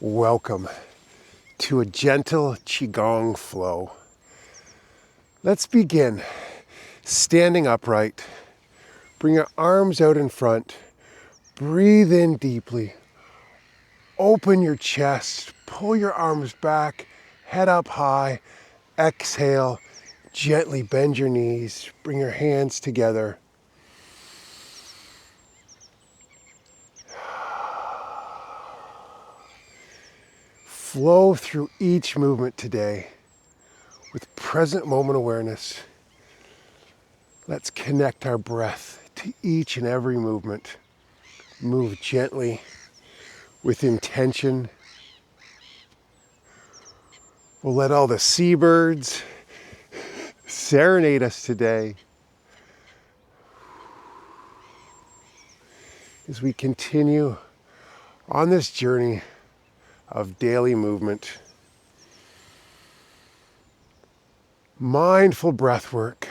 Welcome to a gentle Qigong flow. Let's begin standing upright. Bring your arms out in front. Breathe in deeply. Open your chest. Pull your arms back. Head up high. Exhale. Gently bend your knees. Bring your hands together. Flow through each movement today with present moment awareness. Let's connect our breath to each and every movement. Move gently with intention. We'll let all the seabirds serenade us today as we continue on this journey of daily movement. Mindful breath work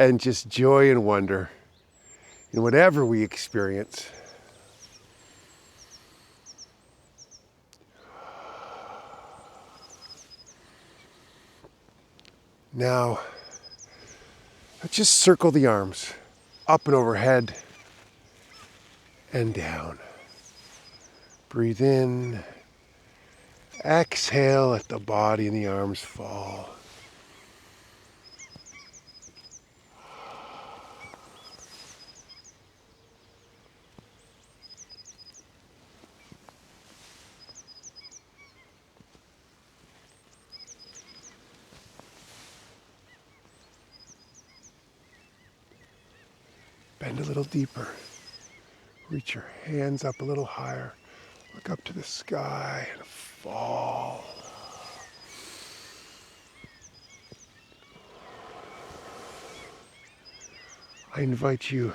and just joy and wonder in whatever we experience. Now, let's just circle the arms up and overhead and down. Breathe in. Exhale, let the body and the arms fall. Bend a little deeper. Reach your hands up a little higher. Look up to the sky and fall. I invite you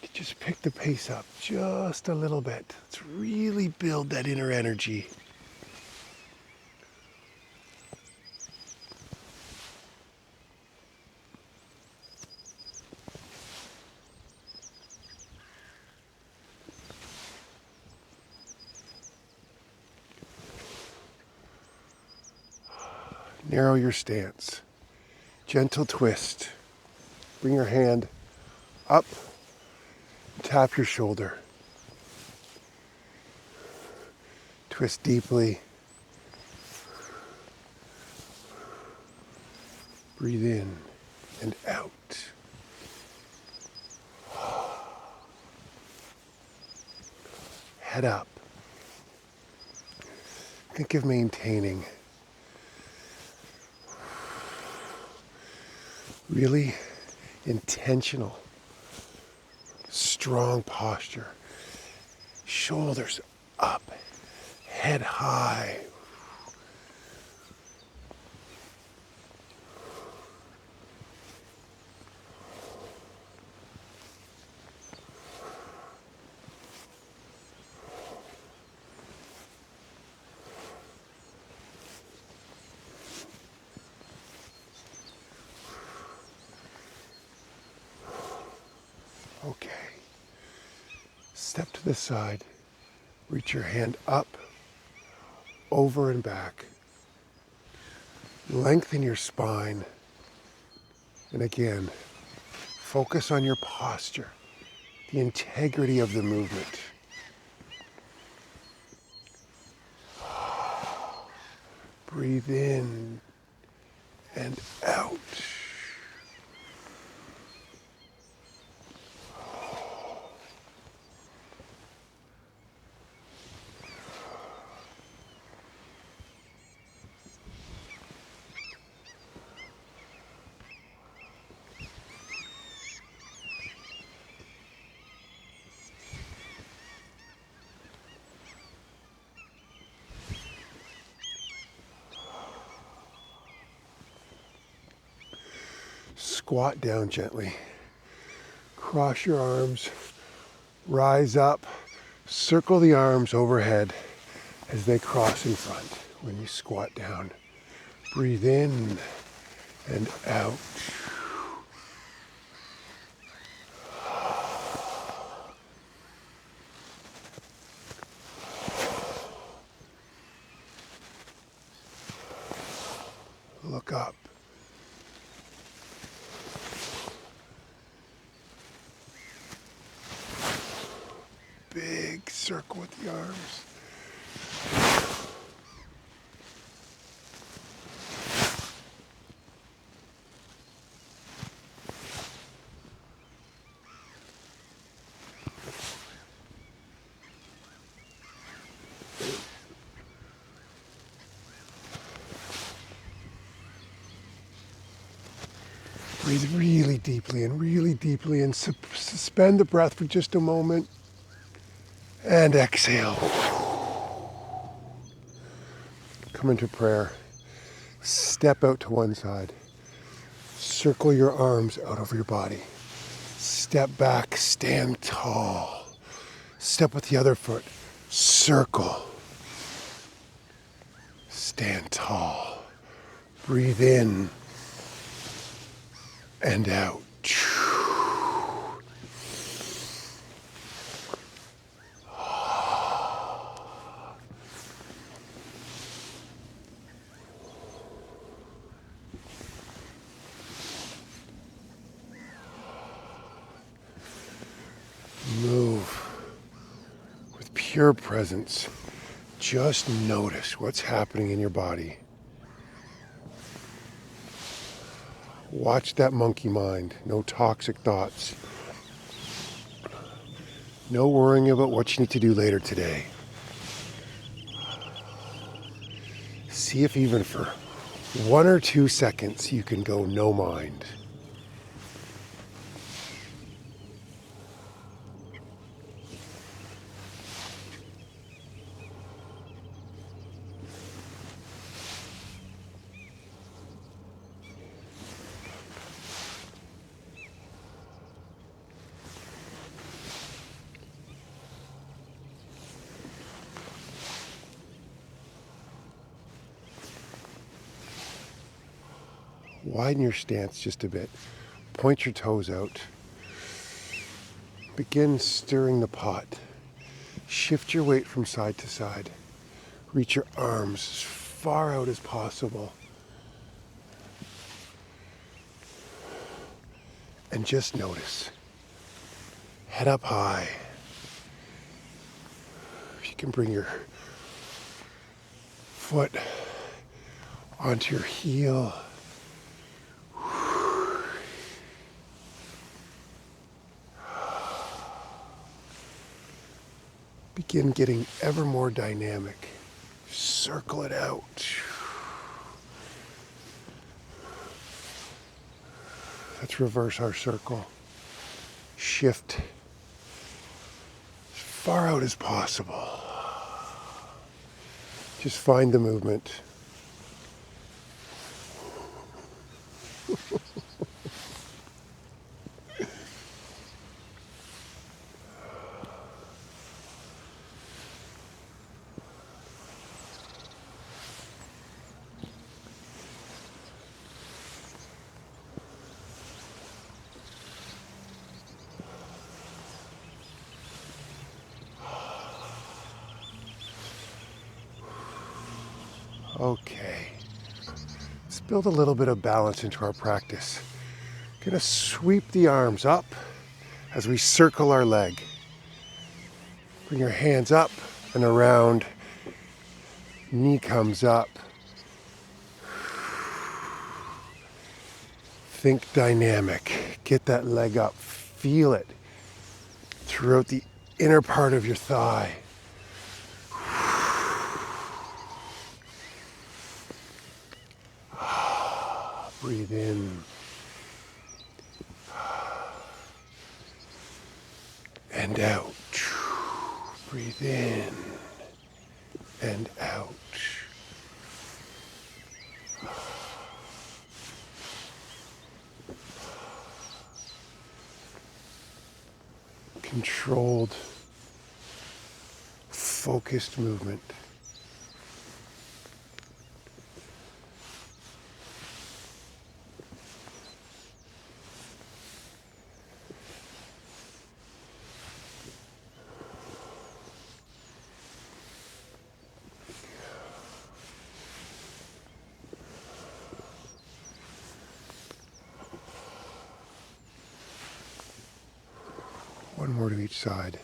to just pick the pace up just a little bit. Let's really build that inner energy. Narrow your stance. Gentle twist. Bring your hand up. Tap your shoulder. Twist deeply. Breathe in and out. Head up. Think of maintaining really intentional, strong posture. Shoulders up, head high. Okay. Step to the side. Reach your hand up, over and back. Lengthen your spine. And again, focus on your posture, the integrity of the movement. Breathe in and out. Squat down gently. Cross your arms. Rise up. Circle the arms overhead as they cross in front when you squat down. Breathe in and out. Look up. Big circle with the arms. Breathe really deeply and suspend the breath for just a moment. And exhale. Come into prayer. Step out to one side. Circle your arms out over your body. Step back, stand tall. Step with the other foot. Circle. Stand tall. Breathe in and out. Move with pure presence. Just notice what's happening in your body. Watch that monkey mind. No toxic thoughts. No worrying about what you need to do later today. See if even for 1 or 2 seconds you can go no mind. Widen your stance just a bit. Point your toes out. Begin stirring the pot. Shift your weight from side to side. Reach your arms as far out as possible. And just notice. Head up high. If you can bring your foot onto your heel. Begin getting ever more dynamic. Circle it out. Let's reverse our circle. Shift as far out as possible. Just find the movement. Okay, let's build a little bit of balance into our practice. Gonna sweep the arms up as we circle our leg. Bring your hands up and around. Knee comes up. Think dynamic. Get that leg up. Feel it throughout the inner part of your thigh. Breathe in. And out. Breathe in and out. Controlled, focused movement. One more to each side.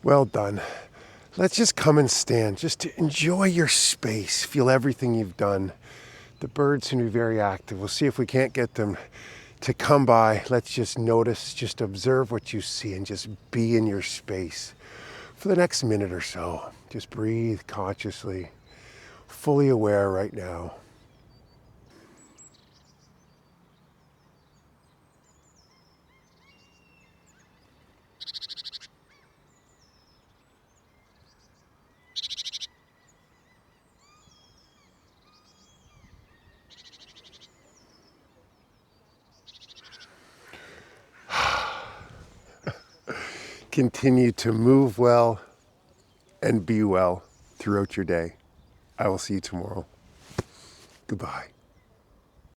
Well done. Let's just come and stand, just to enjoy your space, feel everything you've done. The birds seem to be very active. We'll see if we can't get them to come by. Let's just notice, just observe what you see and just be in your space for the next minute or so. Just breathe consciously, fully aware right now. Continue to move well and be well throughout your day. I will see you tomorrow. Goodbye.